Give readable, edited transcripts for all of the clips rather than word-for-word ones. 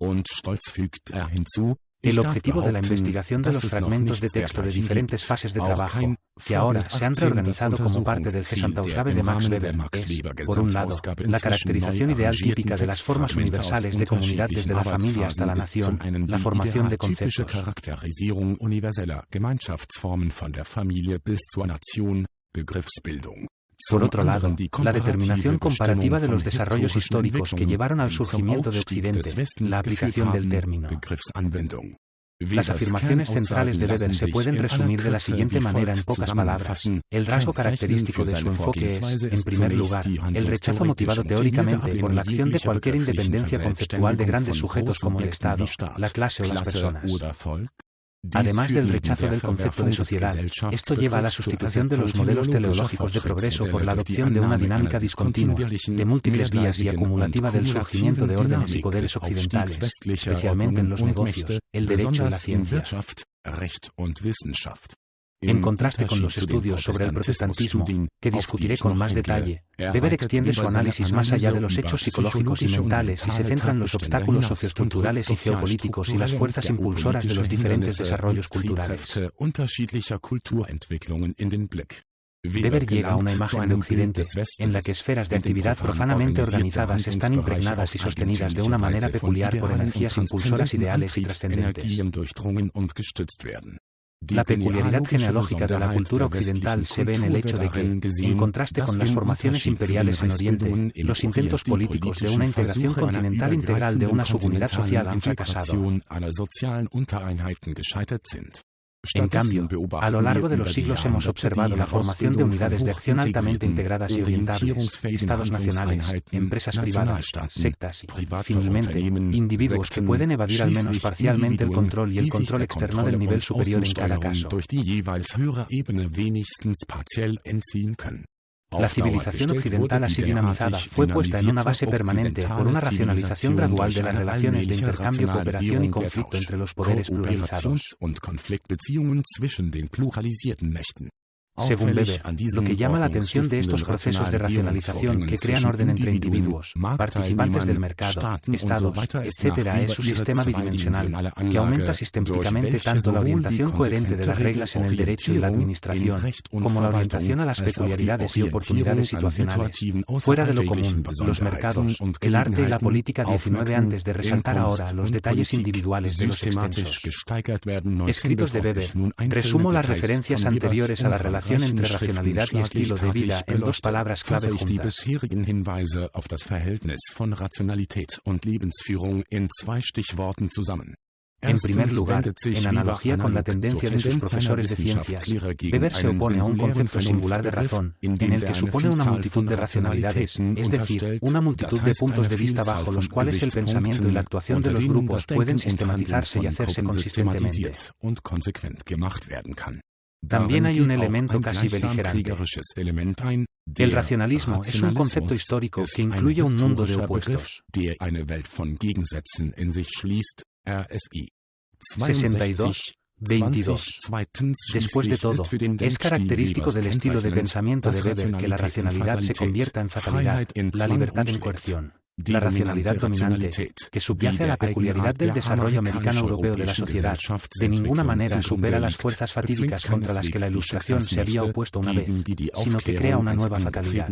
Und stolz fügt hinzu: El objetivo de la investigación de los fragmentos de texto de diferentes fases de trabajo, que ahora se han reorganizado como parte del Gesamtausgabe de Max Weber, es, por un lado, la caracterización ideal típica de las formas universales de comunidad desde la familia hasta la nación, la formación de conceptos. Charakterisierung universeller Gemeinschaftsformen von der Familie bis zur Nation, Begriffsbildung. Por otro lado, la determinación comparativa de los desarrollos históricos que llevaron al surgimiento de Occidente, la aplicación del término. Las afirmaciones centrales de Weber se pueden resumir de la siguiente manera en pocas palabras. El rasgo característico de su enfoque es, en primer lugar, el rechazo motivado teóricamente por la acción de cualquier independencia conceptual de grandes sujetos como el Estado, la clase o las personas. Además del rechazo del concepto de sociedad, esto lleva a la sustitución de los modelos teleológicos de progreso por la adopción de una dinámica discontinua, de múltiples vías y acumulativa del surgimiento de órdenes y poderes occidentales, especialmente en los negocios, el derecho y la ciencia. En contraste con los estudios sobre el protestantismo, que discutiré con más detalle, Weber extiende su análisis más allá de los hechos psicológicos y mentales y se centra en los obstáculos socioestructurales y geopolíticos y las fuerzas impulsoras de los diferentes desarrollos culturales. Weber llega a una imagen de Occidente, en la que esferas de actividad profanamente organizadas están impregnadas y sostenidas de una manera peculiar por energías impulsoras ideales y trascendentes. La peculiaridad genealógica de la cultura occidental se ve en el hecho de que, en contraste con las formaciones imperiales en Oriente, los intentos políticos de una integración continental integral de una subunidad social han fracasado. En cambio, a lo largo de los siglos hemos observado la formación de unidades de acción altamente integradas y orientables, estados nacionales, empresas privadas, sectas y, finalmente, individuos que pueden evadir al menos parcialmente el control y el control externo del nivel superior en cada caso. La civilización occidental así dinamizada fue puesta en una base permanente por una racionalización gradual de las relaciones de intercambio, cooperación y conflicto entre los poderes pluralizados. Según Weber, lo que llama la atención de estos procesos de racionalización que crean orden entre individuos, participantes del mercado, estados, etc. es su sistema bidimensional, que aumenta sistemáticamente tanto la orientación coherente de las reglas en el derecho y la administración, como la orientación a las peculiaridades y oportunidades situacionales, fuera de lo común, los mercados, el arte y la política. 19 antes de resaltar ahora los detalles individuales de los extensos escritos de Weber, resumo las referencias anteriores a la relación entre racionalidad y estilo de vida en dos palabras clave juntas. En primer lugar, en analogía con la tendencia de sus profesores de ciencias, Weber se opone a un concepto singular de razón, en el que supone una multitud de racionalidades, es decir, una multitud de puntos de vista bajo los cuales el pensamiento y la actuación de los grupos pueden sistematizarse y hacerse consistentemente. También hay un elemento casi beligerante. El racionalismo es un concepto histórico que incluye un mundo de opuestos. 62. 22. Después de todo, es característico del estilo de pensamiento de Weber que la racionalidad se convierta en fatalidad, la libertad en coerción. La racionalidad dominante, que subyace a la peculiaridad del desarrollo americano-europeo de la sociedad, de ninguna manera supera las fuerzas fatídicas contra las que la Ilustración se había opuesto una vez, sino que crea una nueva fatalidad.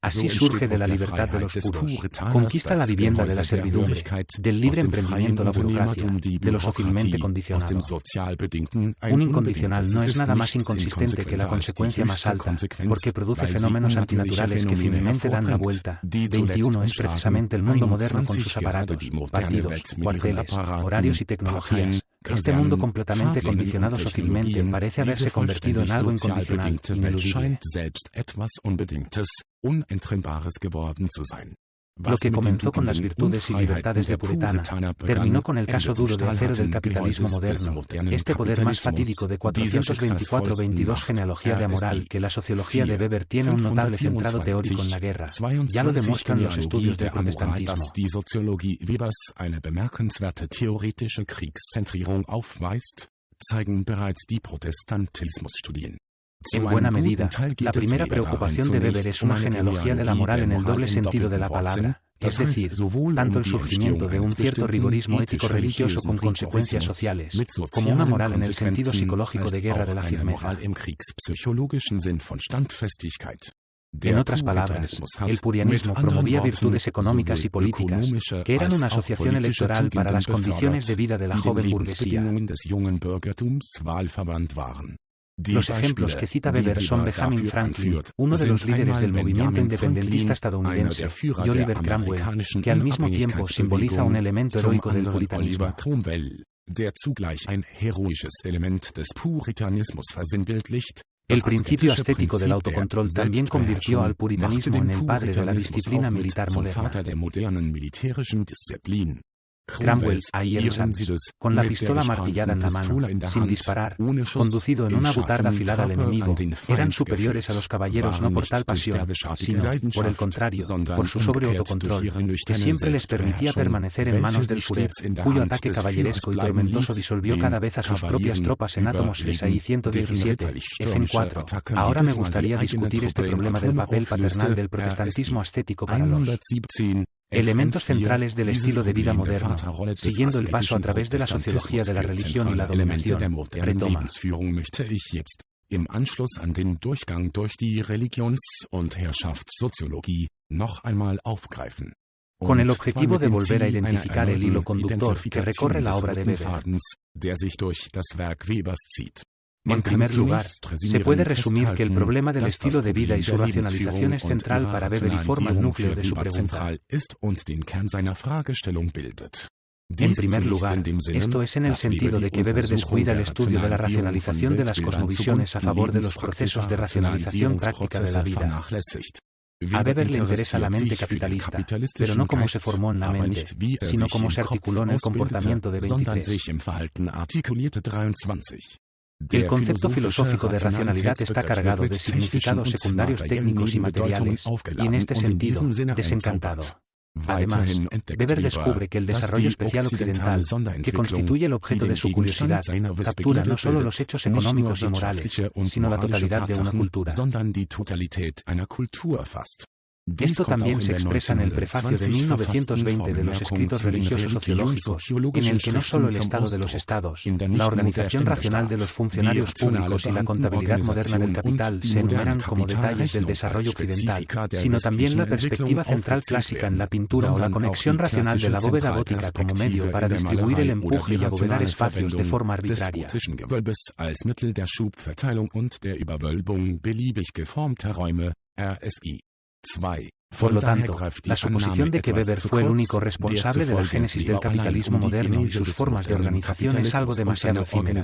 Así surge de la libertad de los puros, conquista la vivienda de la servidumbre, del libre emprendimiento la burocracia, de lo socialmente condicionado. Un incondicional no es nada más inconsistente que la consecuencia más alta, porque produce fenómenos antinaturales que finalmente dan la vuelta. 21 es precisamente el mundo moderno con sus aparatos, partidos, cuarteles, horarios y tecnologías. Este mundo completamente condicionado socialmente parece haberse convertido en algo incondicional, ineludible. Lo que comenzó con las virtudes y libertades de Puritana, terminó con el caso duro de acero del capitalismo moderno, este poder más fatídico de 424-22 genealogía de amoral que la sociología de Weber tiene un notable centrado teórico en la guerra. Ya lo demuestran los estudios del protestantismo. En buena medida, la primera preocupación de Weber es una genealogía de la moral en el doble sentido de la palabra, es decir, tanto el surgimiento de un cierto rigorismo ético-religioso con consecuencias sociales, como una moral en el sentido psicológico de guerra de la firmeza. En otras palabras, el purianismo promovía virtudes económicas y políticas, que eran una asociación electoral para las condiciones de vida de la joven burguesía. Los ejemplos que cita Weber son Benjamin Franklin, uno de los líderes del movimiento independentista estadounidense, y Oliver Cromwell, que al mismo tiempo simboliza un elemento heroico del puritanismo. El principio ascético del autocontrol también convirtió al puritanismo en el padre de la disciplina militar moderna. Cromwell, con la pistola martillada en la mano, sin disparar, conducido en una butarda afilada al enemigo, eran superiores a los caballeros no por tal pasión, sino, por el contrario, por su sobrio autocontrol, que siempre les permitía permanecer en manos del Führer, cuyo ataque caballeresco y tormentoso disolvió cada vez a sus propias tropas en átomos SI 117, FN4. Ahora me gustaría discutir este problema del papel paternal del protestantismo ascético para los elementos centrales del estilo de vida moderno, siguiendo el paso a través de la sociología de la religión y la dominación, retoma. Im Anschluss an den Durchgang durch die Religions- und Herrschaftssoziologie noch einmal aufgreifen. Con el objetivo de volver a identificar el hilo conductor que recorre la obra de Weber. Der sich durch das Werk Webers zieht. En primer lugar, se puede resumir que el problema del estilo de vida y su racionalización es central para Weber y forma el núcleo de su pregunta. En primer lugar, esto es en el sentido de que Weber descuida el estudio de la racionalización de las cosmovisiones a favor de los procesos de racionalización práctica de la vida. A Weber le interesa la mente capitalista, pero no cómo se formó en la mente, sino cómo se articuló en el comportamiento de 23. El concepto filosófico de racionalidad está cargado de significados secundarios técnicos y materiales, y en este sentido, desencantado. Además, Weber descubre que el desarrollo especial occidental, que constituye el objeto de su curiosidad, captura no solo los hechos económicos y morales, sino la totalidad de una cultura. Esto también se expresa en el prefacio de 1920 de los escritos religiosos sociológicos, en el que no solo el estado de los estados, la organización racional de los funcionarios públicos y la contabilidad moderna del capital se enumeran como detalles del desarrollo occidental, sino también la perspectiva central clásica en la pintura o la conexión racional de la bóveda gótica como medio para distribuir el empuje y abovedar espacios de forma arbitraria. Por lo tanto, la suposición de que Weber fue el único responsable de la génesis del capitalismo moderno y sus formas de organización es algo demasiado efímera.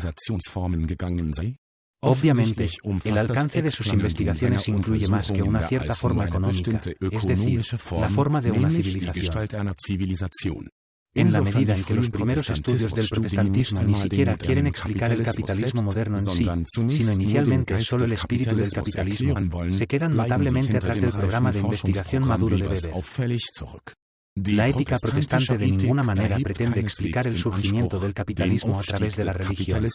Obviamente, el alcance de sus investigaciones incluye más que una cierta forma económica, es decir, la forma de una civilización. En la medida en que los primeros estudios del protestantismo ni siquiera quieren explicar el capitalismo moderno en sí, sino inicialmente solo el espíritu del capitalismo, se quedan notablemente atrás del programa de investigación maduro de Weber. La ética protestante de ninguna manera pretende explicar el surgimiento del capitalismo a través de la religión.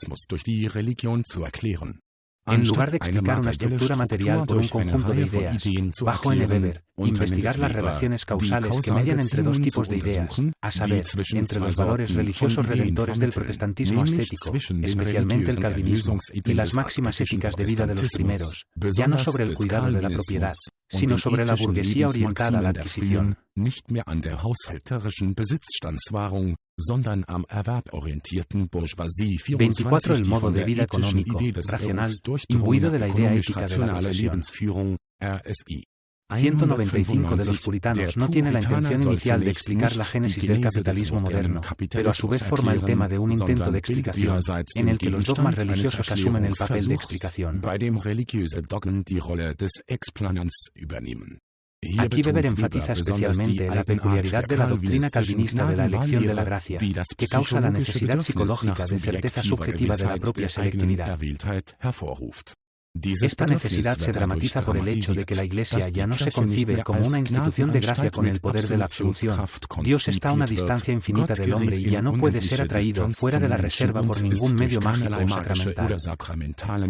En lugar de explicar una estructura material por un conjunto de ideas, bajo N. Weber, investigar las relaciones causales que median entre dos tipos de ideas, a saber, entre los valores religiosos redentores del protestantismo ascético, especialmente el calvinismo, y las máximas éticas de vida de los primeros, ya no sobre el cuidado de la propiedad, sino sobre la burguesía orientada a la adquisición. 24. El modo de vida económico, racional, imbuido de la idea ética de la profesión. 195 de los puritanos no tiene la intención inicial de explicar la génesis del capitalismo moderno, pero a su vez forma el tema de un intento de explicación, en el que los dogmas religiosos asumen el papel de explicación. Aquí Weber enfatiza especialmente la peculiaridad de la doctrina calvinista de la elección de la gracia, que causa la necesidad psicológica de certeza subjetiva de la propia selectividad. Esta necesidad se dramatiza por el hecho de que la Iglesia ya no se concibe como una institución de gracia con el poder de la absolución. Dios está a una distancia infinita del hombre y ya no puede ser atraído fuera de la reserva por ningún medio mágico o sacramental.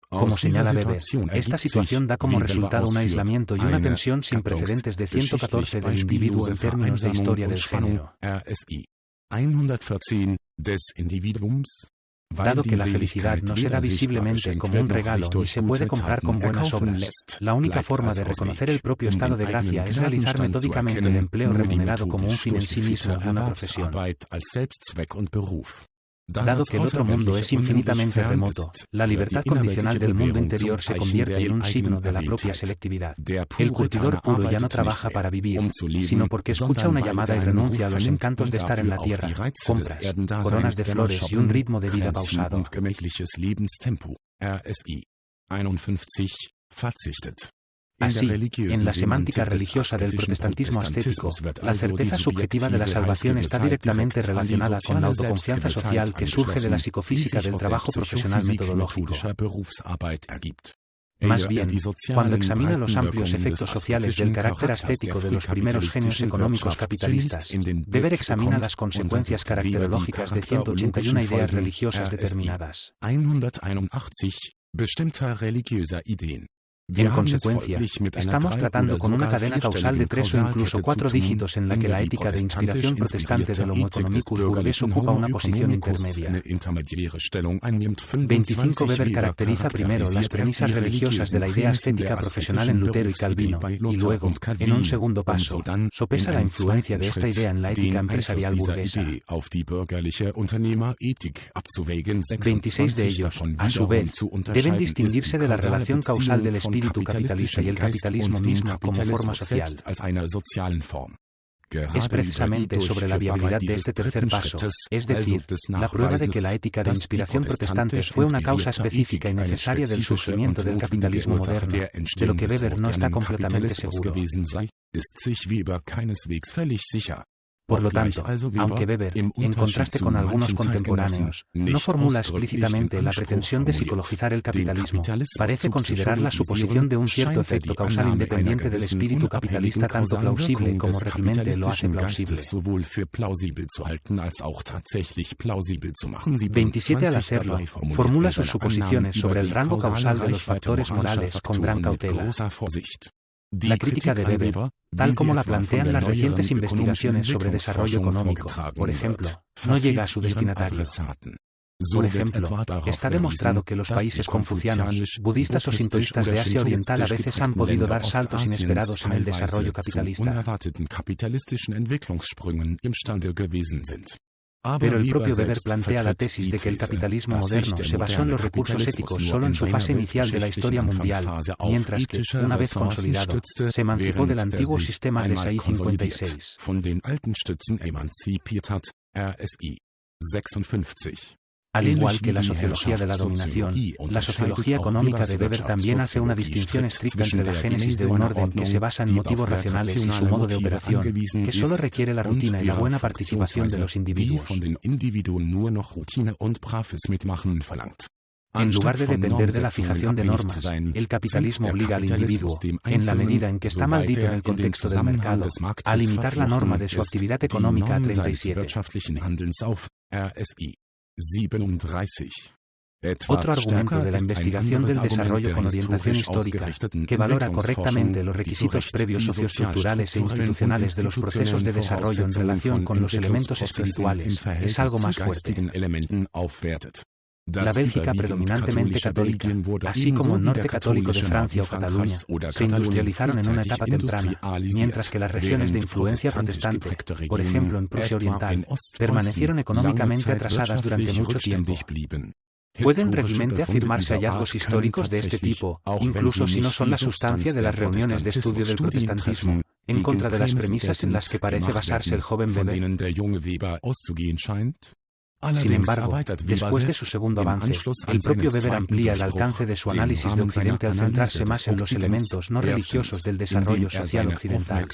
Como señala Weber, esta situación da como resultado un aislamiento y una tensión sin precedentes de 114 del individuo en términos de historia del género. Dado que la felicidad no se da visiblemente como un regalo ni se puede comprar con buenas obras, la única forma de reconocer el propio estado de gracia es realizar metódicamente el empleo remunerado como un fin en sí mismo de una profesión. Dado que el otro mundo es infinitamente remoto, la libertad condicional del mundo interior se convierte en un signo de la propia selectividad. El curtidor puro ya no trabaja para vivir, sino porque escucha una llamada y renuncia a los encantos de estar en la tierra, compras, coronas de flores y un ritmo de vida pausado. Así, en la semántica religiosa del protestantismo ascético, la certeza subjetiva de la salvación está directamente relacionada con la autoconfianza social que surge de la psicofísica del trabajo profesional metodológico. Más bien, cuando examina los amplios efectos sociales del carácter ascético de los primeros genios económicos capitalistas, Weber examina las consecuencias caracterológicas de 181 ideas religiosas determinadas. En consecuencia, estamos tratando con una cadena causal de 3 o incluso 4 dígitos en la que la ética de inspiración protestante del Homo economicus burgués ocupa una posición intermedia. 25 Weber caracteriza primero las premisas religiosas de la idea ascética profesional en Lutero y Calvino, y luego, en un segundo paso, sopesa la influencia de esta idea en la ética empresarial burguesa. 26 de ellos, a su vez, deben distinguirse de la relación causal del espíritu capitalista y el capitalismo mismo como forma social. Es precisamente sobre la viabilidad de este tercer paso, es decir, la prueba de que la ética de inspiración protestante fue una causa específica y necesaria del surgimiento del capitalismo moderno, de lo que Weber no está completamente seguro. Por lo tanto, aunque Weber, en contraste con algunos contemporáneos, no formula explícitamente la pretensión de psicologizar el capitalismo, parece considerar la suposición de un cierto efecto causal independiente del espíritu capitalista tanto plausible como Regimente lo hace plausible. 27 al hacerlo, formula sus suposiciones sobre el rango causal de los factores morales con gran cautela. La crítica de Weber, tal como la plantean las recientes investigaciones sobre desarrollo económico, por ejemplo, no llega a su destinatario. Por ejemplo, está demostrado que los países confucianos, budistas o sintoístas de Asia Oriental a veces han podido dar saltos inesperados en el desarrollo capitalista. Pero el propio Weber plantea la tesis de que el capitalismo moderno se basó en los recursos éticos solo en su fase inicial de la historia mundial, mientras que, una vez consolidado, se emancipó del antiguo sistema RSI 56. Al igual que la sociología de la dominación, la sociología económica de Weber también hace una distinción estricta entre la génesis de un orden que se basa en motivos racionales y su modo de operación, que solo requiere la rutina y la buena participación de los individuos. En lugar de depender de la fijación de normas, el capitalismo obliga al individuo, en la medida en que está maldito en el contexto del mercado, a limitar la norma de su actividad económica a 37. Otro argumento de la investigación del desarrollo con orientación histórica, que valora correctamente los requisitos previos socioestructurales e institucionales de los procesos de desarrollo en relación con los elementos espirituales, es algo más fuerte. La Bélgica predominantemente católica, así como el norte católico de Francia o Cataluña, se industrializaron en una etapa temprana, mientras que las regiones de influencia protestante, por ejemplo en Prusia Oriental, permanecieron económicamente atrasadas durante mucho tiempo. Pueden realmente afirmarse hallazgos históricos de este tipo, incluso si no son la sustancia de las reuniones de estudio del protestantismo, en contra de las premisas en las que parece basarse el joven Weber. Sin embargo, después de su segundo avance, el propio Weber amplía el alcance de su análisis de Occidente al centrarse más en los elementos no religiosos del desarrollo social occidental.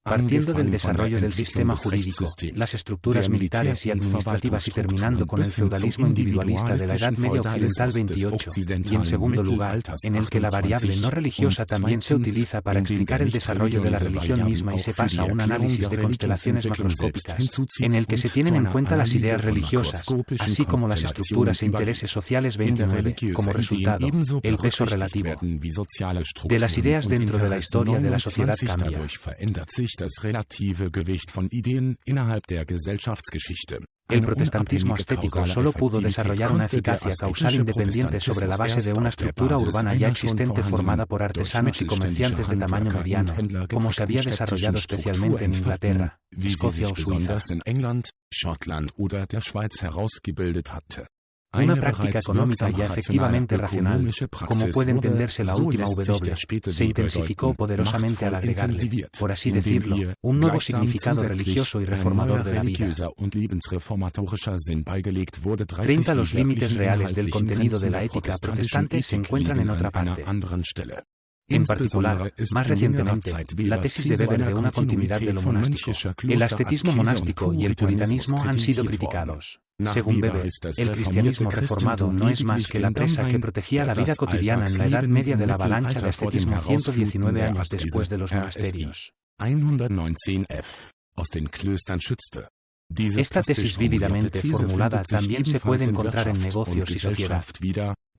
Partiendo del desarrollo del sistema jurídico, las estructuras militares y administrativas y terminando con el feudalismo individualista de la Edad Media Occidental 28, y en segundo lugar, en el que la variable no religiosa también se utiliza para explicar el desarrollo de la religión misma y se pasa a un análisis de constelaciones macroscópicas, en el que se tienen en cuenta las ideas religiosas, así como las estructuras e intereses sociales 29, como resultado, el peso relativo de las ideas dentro de la historia de la sociedad cambia. Das relative Gewicht von Ideen innerhalb der Gesellschaftsgeschichte. El protestantismo ascético solo pudo desarrollar una eficacia causal independiente sobre la base de una estructura urbana ya existente formada por artesanos y comerciantes de tamaño mediano, como se había desarrollado especialmente en Inglaterra, Escocia o Suiza. Una práctica económica ya efectivamente racional, como puede entenderse la última W, se intensificó poderosamente al agregarle, por así decirlo, un nuevo significado religioso y reformador de la vida. 30 Los límites reales del contenido de la ética protestante se encuentran en otra parte. En particular, más recientemente, la tesis de Weber de una continuidad de lo monástico. El ascetismo monástico y el puritanismo han sido criticados. Según Weber, el cristianismo reformado no es más que la presa que protegía la vida cotidiana en la Edad Media de la avalancha de ascetismo 119 años después de los monasterios. Esta tesis vívidamente formulada también se puede encontrar en Negocios y Sociedad.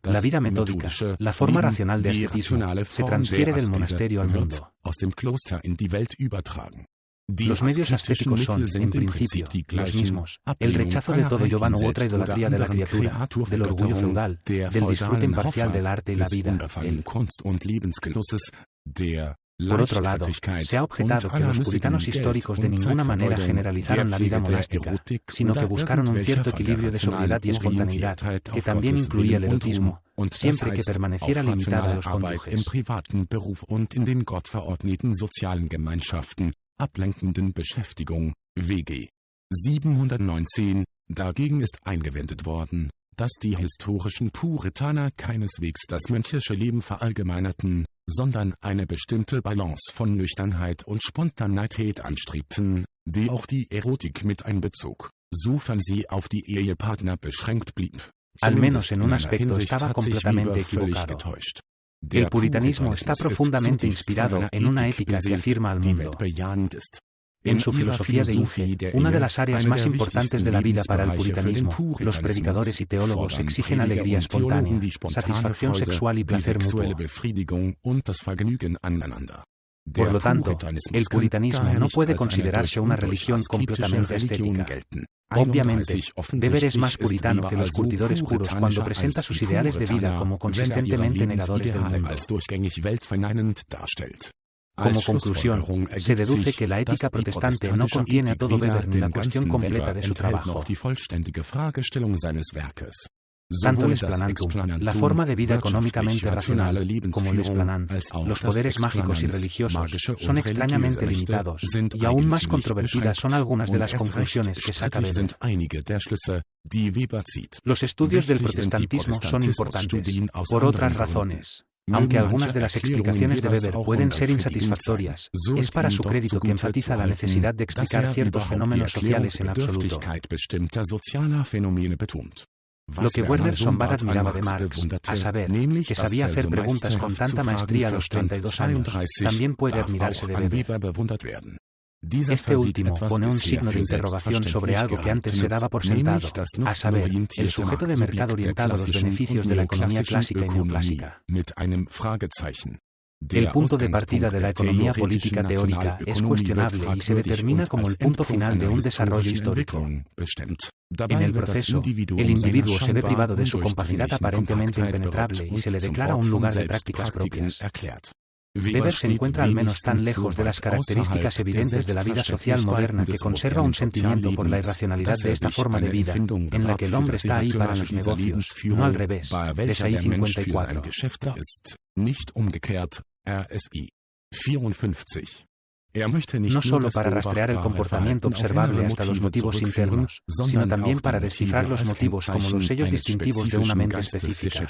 La vida metódica, la forma racional de ascetismo, se transfiere del monasterio al mundo. Los medios ascéticos son, en principio, los mismos: el rechazo de todo yo vano u otra idolatría de la criatura, del orgullo feudal, del disfrute imparcial del arte y la vida. Por otro lado, se ha objetado que los puritanos históricos de ninguna manera generalizaron la vida monástica, sino que buscaron un cierto equilibrio de sobriedad y espontaneidad, que también incluía el erotismo, siempre que permaneciera limitada a los cónyuges. Ablenkenden Beschäftigung, WG. 719, dagegen ist eingewendet worden, dass die historischen Puritaner keineswegs das mönchische Leben verallgemeinerten, sondern eine bestimmte Balance von Nüchternheit und Spontaneität anstrebten, die auch die Erotik mit einbezog, sofern sie auf die Ehepartner beschränkt blieb. Al menos en un aspecto estaba completamente equivocado. El puritanismo está profundamente inspirado en una ética que afirma al mundo. En su filosofía de Inge, una de las áreas más importantes de la vida para el puritanismo, los predicadores y teólogos exigen alegría espontánea, satisfacción sexual y placer mutuo. Por lo tanto, el puritanismo no puede considerarse una religión completamente estética. Obviamente, Weber es más puritano que los curtidores puros cuando presenta sus ideales de vida como consistentemente negadores del mundo. Como conclusión, se deduce que la ética protestante no contiene a todo Weber ni la cuestión completa de su trabajo. Tanto el esplanantum, la forma de vida económicamente racional, como el esplanant, los poderes mágicos y religiosos, son extrañamente limitados, y aún más controvertidas son algunas de las conclusiones que saca Weber. Los estudios del protestantismo son importantes, por otras razones. Aunque algunas de las explicaciones de Weber pueden ser insatisfactorias, es para su crédito que enfatiza la necesidad de explicar ciertos fenómenos sociales en absoluto. Lo que Werner Sombart admiraba de Marx, a saber, que sabía hacer preguntas con tanta maestría a los 32 años, también puede admirarse de Weber. Este último pone un signo de interrogación sobre algo que antes se daba por sentado, a saber, el sujeto de mercado orientado a los beneficios de la economía clásica y neoclásica. El punto de partida de la economía política teórica es cuestionable y se determina como el punto final de un desarrollo histórico. En el proceso, el individuo se ve privado de su capacidad aparentemente impenetrable y se le declara un lugar de prácticas propias. Weber se encuentra al menos tan lejos de las características evidentes de la vida social moderna que conserva un sentimiento por la irracionalidad de esta forma de vida, en la que el hombre está ahí para sus negocios, no al revés. Desahí 54. No solo para rastrear el comportamiento observable hasta los motivos internos, sino también para descifrar los motivos como los sellos distintivos de una mente específica.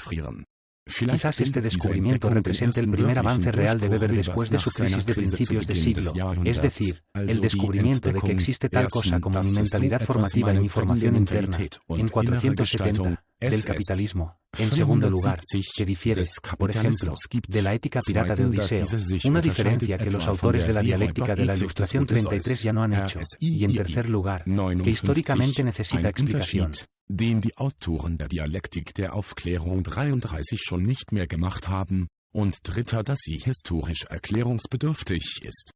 Quizás este descubrimiento represente el primer avance real de Weber después de su crisis de principios de siglo, es decir, el descubrimiento de que existe tal cosa como mi mentalidad formativa y mi formación interna, en 470, del capitalismo. En segundo lugar, que difiere, por ejemplo, de la ética pirata de Odiseo, una diferencia que los autores de la dialéctica de la Ilustración 33 ya no han hecho, y en tercer lugar, que históricamente necesita explicación. Den die Autoren der Dialektik der Aufklärung 33 schon nicht mehr gemacht haben, und dritter, dass sie historisch erklärungsbedürftig ist.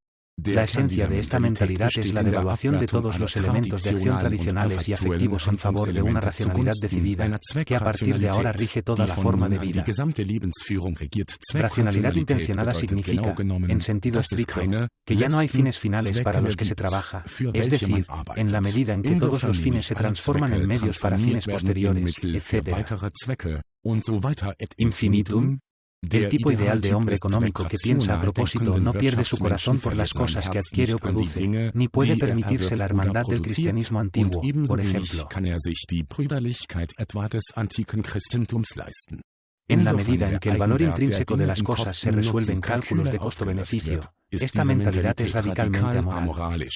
La esencia de esta mentalidad es la devaluación de todos los elementos de acción tradicionales y afectivos en favor de una racionalidad decidida, que a partir de ahora rige toda la forma de vida. Racionalidad intencionada significa, en sentido estricto, que ya no hay fines finales para los que se trabaja, es decir, en la medida en que todos los fines se transforman en medios para fines posteriores, etc. Infinitum. El tipo ideal de hombre económico que piensa a propósito no pierde su corazón por las cosas que adquiere o produce, ni puede permitirse la hermandad del cristianismo antiguo, por ejemplo. En la medida en que el valor intrínseco de las cosas se resuelve en cálculos de costo-beneficio, esta mentalidad es radicalmente amoral.